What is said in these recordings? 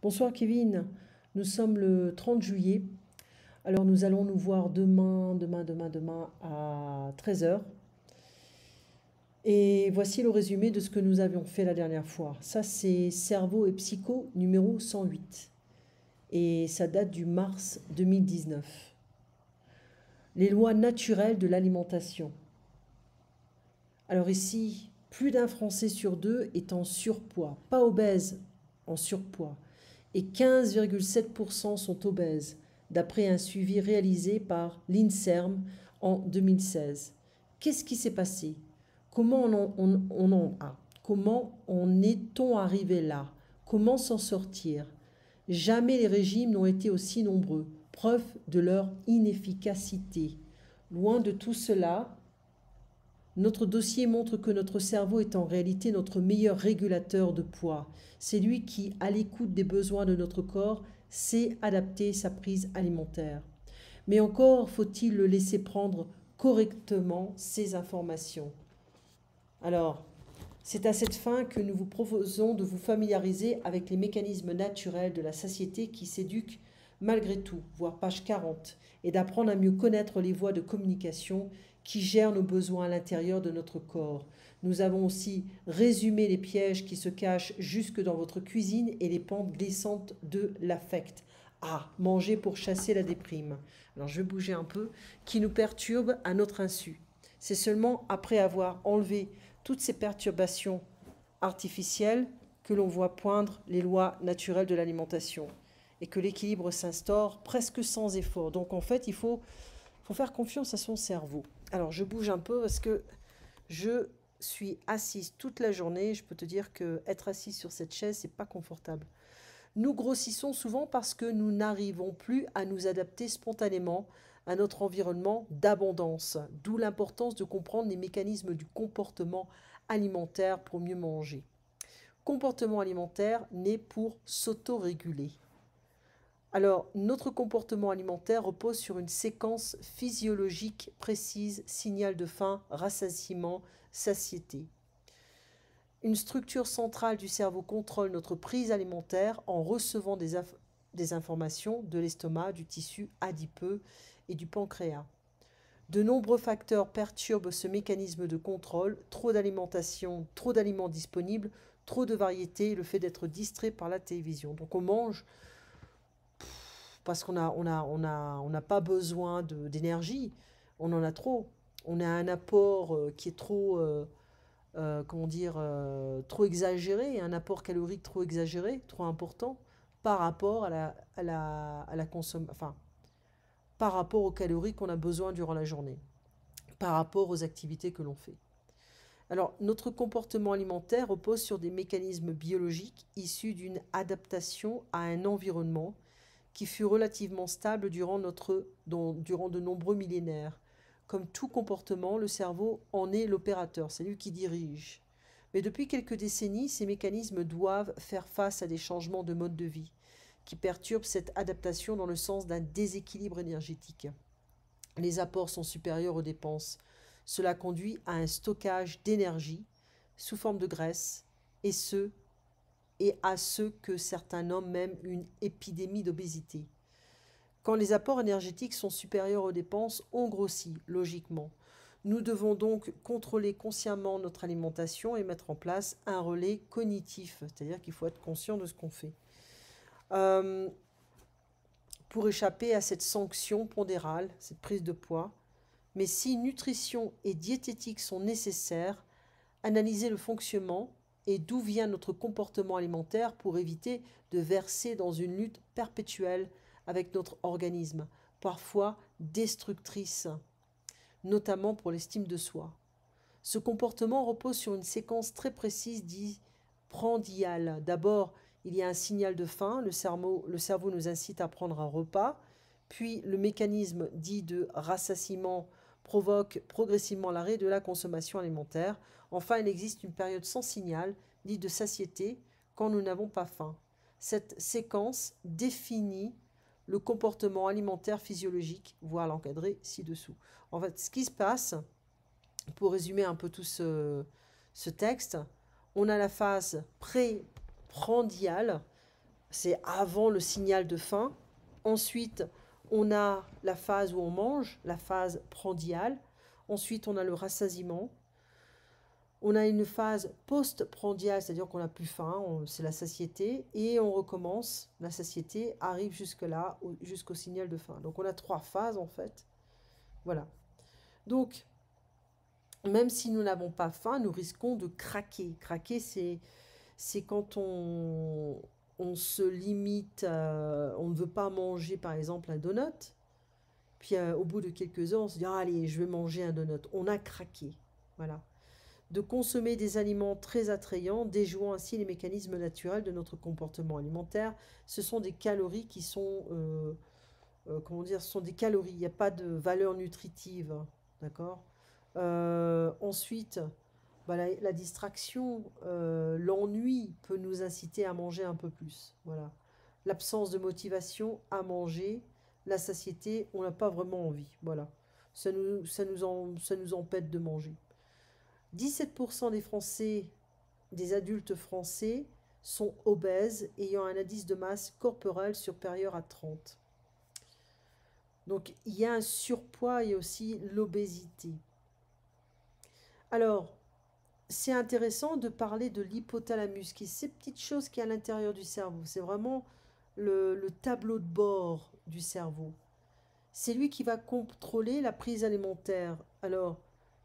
Bonsoir Kevin, nous sommes le 30 juillet. Alors nous allons nous voir demain à 13 heures. Et voici le résumé de ce que nous avions fait la dernière fois. Ça c'est Cerveau et Psycho numéro 108. Et ça date du mars 2019. Les lois naturelles de l'alimentation. Alors ici, plus d'un Français sur deux est en surpoids, pas obèse, en surpoids. Et 15,7% sont obèses, d'après un suivi réalisé par l'INSERM en 2016. Qu'est-ce qui s'est passé? Comment en est-on arrivé là? Comment s'en sortir? Jamais les régimes n'ont été aussi nombreux, preuve de leur inefficacité. Loin de tout cela, notre dossier montre que notre cerveau est en réalité notre meilleur régulateur de poids. C'est lui qui, à l'écoute des besoins de notre corps, sait adapter sa prise alimentaire. Mais encore faut-il le laisser prendre correctement ces informations. Alors, c'est à cette fin que nous vous proposons de vous familiariser avec les mécanismes naturels de la satiété qui s'éduquent malgré tout, voire page 40, et d'apprendre à mieux connaître les voies de communication qui gèrent nos besoins à l'intérieur de notre corps. Nous avons aussi résumé les pièges qui se cachent jusque dans votre cuisine et les pentes glissantes de l'affect. Ah, manger pour chasser la déprime. Alors je vais bouger un peu, qui nous perturbe à notre insu. C'est seulement après avoir enlevé toutes ces perturbations artificielles que l'on voit poindre les lois naturelles de l'alimentation et que l'équilibre s'instaure presque sans effort. Donc en fait, il faut faire confiance à son cerveau. Alors je bouge un peu parce que je suis assise toute la journée. Je peux te dire que être assise sur cette chaise, c'est pas confortable. Nous grossissons souvent parce que nous n'arrivons plus à nous adapter spontanément à notre environnement d'abondance, d'où l'importance de comprendre les mécanismes du comportement alimentaire pour mieux manger. Comportement alimentaire né pour s'autoréguler. Alors, notre comportement alimentaire repose sur une séquence physiologique précise, signal de faim, rassasiement, satiété. Une structure centrale du cerveau contrôle notre prise alimentaire en recevant des informations de l'estomac, du tissu adipeux et du pancréas. De nombreux facteurs perturbent ce mécanisme de contrôle, trop d'alimentation, trop d'aliments disponibles, trop de variétés, le fait d'être distrait par la télévision. Donc on mange parce qu'on n'a pas besoin d'énergie, on en a trop. On a un apport qui est trop, trop exagéré, un apport calorique trop exagéré, trop important par rapport à la consommation, enfin, par rapport aux calories qu'on a besoin durant la journée, par rapport aux activités que l'on fait. Alors, notre comportement alimentaire repose sur des mécanismes biologiques issus d'une adaptation à un environnement qui fut relativement stable durant de nombreux millénaires. Comme tout comportement, le cerveau en est l'opérateur, c'est lui qui dirige. Mais depuis quelques décennies, ces mécanismes doivent faire face à des changements de mode de vie qui perturbent cette adaptation dans le sens d'un déséquilibre énergétique. Les apports sont supérieurs aux dépenses. Cela conduit à un stockage d'énergie sous forme de graisse et à ce que certains nomment même une épidémie d'obésité. Quand les apports énergétiques sont supérieurs aux dépenses, on grossit, logiquement. Nous devons donc contrôler consciemment notre alimentation et mettre en place un relais cognitif, c'est-à-dire qu'il faut être conscient de ce qu'on fait. Pour échapper à cette sanction pondérale, cette prise de poids. Mais si nutrition et diététique sont nécessaires, analyser le fonctionnement et d'où vient notre comportement alimentaire pour éviter de verser dans une lutte perpétuelle avec notre organisme, parfois destructrice, notamment pour l'estime de soi. Ce comportement repose sur une séquence très précise dite prandiale. D'abord, il y a un signal de faim, le cerveau nous incite à prendre un repas, puis le mécanisme dit de rassasiement provoque progressivement l'arrêt de la consommation alimentaire. Enfin, il existe une période sans signal, dite de satiété, quand nous n'avons pas faim. Cette séquence définit le comportement alimentaire physiologique, voire l'encadrer ci-dessous. En fait, ce qui se passe, pour résumer un peu tout ce texte, on a la phase pré-prandiale, c'est avant le signal de faim. Ensuite, on a la phase où on mange, la phase prandiale. Ensuite, on a le rassasiement. On a une phase post-prandiale, c'est-à-dire qu'on n'a plus faim, c'est la satiété, et on recommence. La satiété arrive jusque-là, jusqu'au signal de faim. Donc on a 3 phases en fait. Voilà. Donc, même si nous n'avons pas faim, nous risquons de craquer. Craquer, c'est quand on se limite, on ne veut pas manger par exemple un donut, puis au bout de quelques heures, on se dit, ah, allez, je vais manger un donut. On a craqué. Voilà. De consommer des aliments très attrayants, déjouant ainsi les mécanismes naturels de notre comportement alimentaire. Ce sont des calories qui sont, comment dire, ce sont des calories, il n'y a pas de valeur nutritive, d'accord. Ensuite, bah, la distraction, l'ennui peut nous inciter à manger un peu plus, voilà. L'absence de motivation à manger, la satiété, on n'a pas vraiment envie, voilà. Ça nous empêche de manger. 17% des Français, des adultes français, sont obèses, ayant un indice de masse corporelle supérieur à 30. Donc il y a un surpoids et aussi l'obésité. Alors, c'est intéressant de parler de l'hypothalamus, qui est ces petites choses qui est à l'intérieur du cerveau. C'est vraiment le tableau de bord du cerveau. C'est lui qui va contrôler la prise alimentaire. Alors,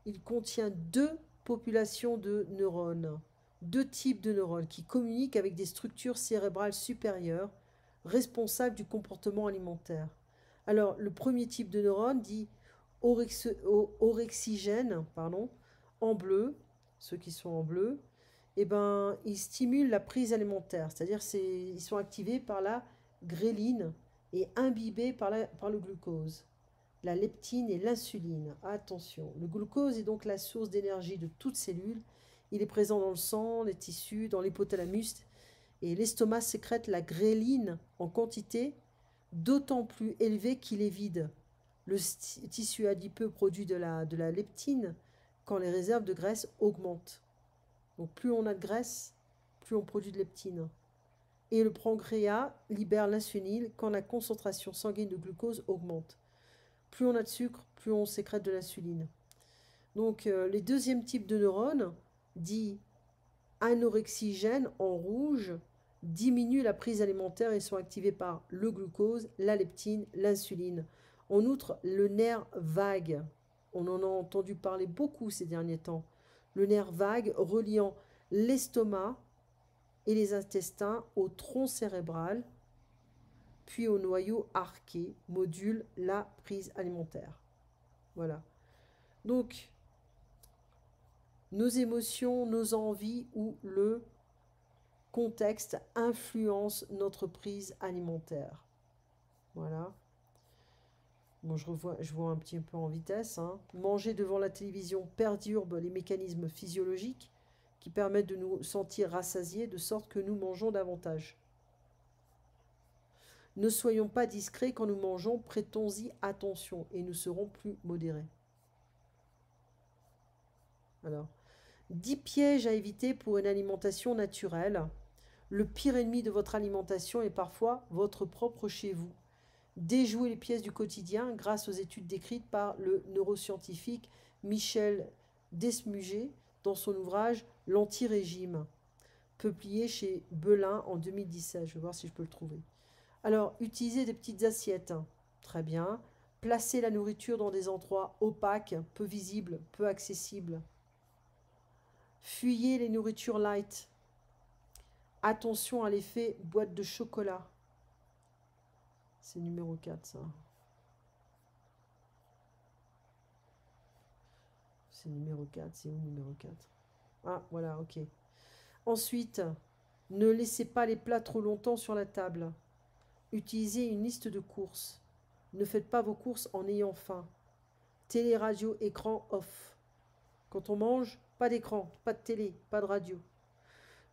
il contient 2 populations de neurones, 2 types de neurones qui communiquent avec des structures cérébrales supérieures responsables du comportement alimentaire. Alors, le premier type de neurone dit orexigène, pardon, en bleu, ceux qui sont en bleu, eh ben, ils stimulent la prise alimentaire, c'est-à-dire ils sont activés par la gréline et imbibés par le glucose, la leptine et l'insuline. Attention, le glucose est donc la source d'énergie de toute cellule. Il est présent dans le sang, les tissus, dans l'hypothalamus, et l'estomac sécrète la gréline en quantité d'autant plus élevée qu'il est vide. Le tissu adipeux produit de la leptine quand les réserves de graisse augmentent. Donc plus on a de graisse, plus on produit de leptine. Et le pancréas libère l'insuline quand la concentration sanguine de glucose augmente. Plus on a de sucre, plus on sécrète de l'insuline. Donc les deuxièmes types de neurones, dits anorexigènes en rouge, diminuent la prise alimentaire et sont activés par le glucose, la leptine, l'insuline. En outre, le nerf vague, on en a entendu parler beaucoup ces derniers temps, le nerf vague reliant l'estomac et les intestins au tronc cérébral, puis au noyau arqué, module la prise alimentaire. Voilà. Donc, nos émotions, nos envies ou le contexte influencent notre prise alimentaire. Voilà. Bon, je vois un petit peu en vitesse. Hein. Manger devant la télévision perturbe les mécanismes physiologiques qui permettent de nous sentir rassasiés, de sorte que nous mangeons davantage. Ne soyons pas discrets quand nous mangeons, prêtons-y attention et nous serons plus modérés. Alors, 10 pièges à éviter pour une alimentation naturelle. Le pire ennemi de votre alimentation est parfois votre propre chez vous. Déjouer les pièges du quotidien grâce aux études décrites par le neuroscientifique Michel Desmuget dans son ouvrage L'anti-régime, publié chez Belin en 2017. Je vais voir si je peux le trouver. Alors, utilisez des petites assiettes. Très bien. Placez la nourriture dans des endroits opaques, peu visibles, peu accessibles. Fuyez les nourritures light. Attention à l'effet boîte de chocolat. C'est numéro 4, ça. C'est numéro 4. C'est où numéro 4? Ah, voilà, ok. Ensuite, ne laissez pas les plats trop longtemps sur la table. Utilisez une liste de courses. Ne faites pas vos courses en ayant faim. Télé, radio, écran off. Quand on mange, pas d'écran, pas de télé, pas de radio.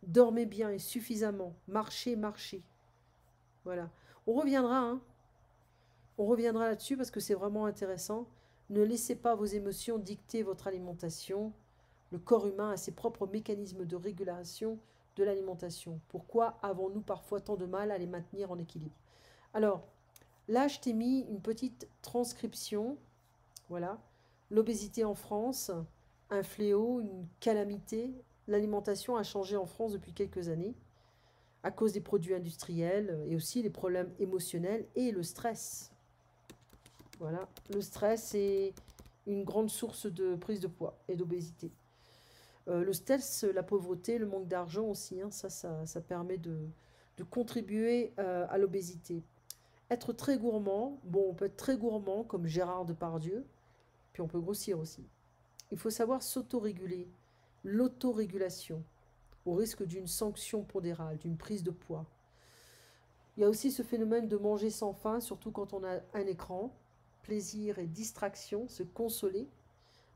Dormez bien et suffisamment. Marchez, marchez. Voilà. On reviendra, hein. On reviendra là-dessus parce que c'est vraiment intéressant. Ne laissez pas vos émotions dicter votre alimentation. Le corps humain a ses propres mécanismes de régulation de l'alimentation. Pourquoi avons-nous parfois tant de mal à les maintenir en équilibre? Alors, là, je t'ai mis une petite transcription. Voilà. L'obésité en France, un fléau, une calamité. L'alimentation a changé en France depuis quelques années à cause des produits industriels et aussi les problèmes émotionnels et le stress. Voilà. Le stress est une grande source de prise de poids et d'obésité. Le stress, la pauvreté, le manque d'argent aussi, hein, ça permet de contribuer à l'obésité. Être très gourmand, bon, on peut être très gourmand comme Gérard Depardieu, puis on peut grossir aussi. Il faut savoir s'autoréguler, l'autorégulation, au risque d'une sanction pondérale, d'une prise de poids. Il y a aussi ce phénomène de manger sans faim, surtout quand on a un écran, plaisir et distraction, se consoler,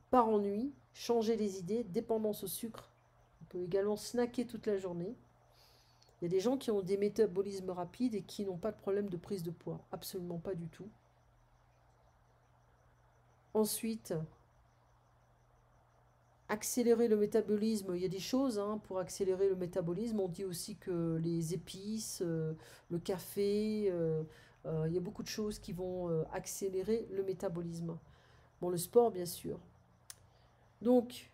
par ennui, changer les idées, dépendance au sucre. On peut également snacker toute la journée. Il y a des gens qui ont des métabolismes rapides et qui n'ont pas de problème de prise de poids. Absolument pas du tout. Ensuite, accélérer le métabolisme. Il y a des choses hein, pour accélérer le métabolisme. On dit aussi que les épices, le café, il y a beaucoup de choses qui vont accélérer le métabolisme. Bon, le sport, bien sûr. Donc,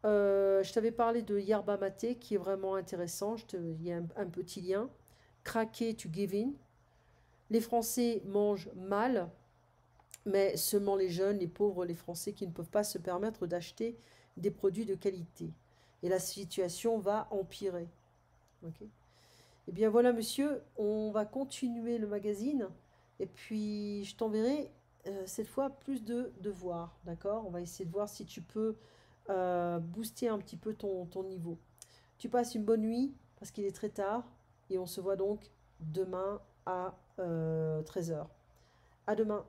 je t'avais parlé de yerba mate qui est vraiment intéressant. Il y a un petit lien. Craquer to give in. Les Français mangent mal, mais seulement les jeunes, les pauvres, les Français qui ne peuvent pas se permettre d'acheter des produits de qualité. Et la situation va empirer. Okay. Eh bien voilà, monsieur, on va continuer le magazine. Et puis, je t'enverrai cette fois plus de devoirs. D'accord? On va essayer de voir si tu peux booster un petit peu ton niveau. Tu passes une bonne nuit parce qu'il est très tard et on se voit donc demain à 13 h. À demain.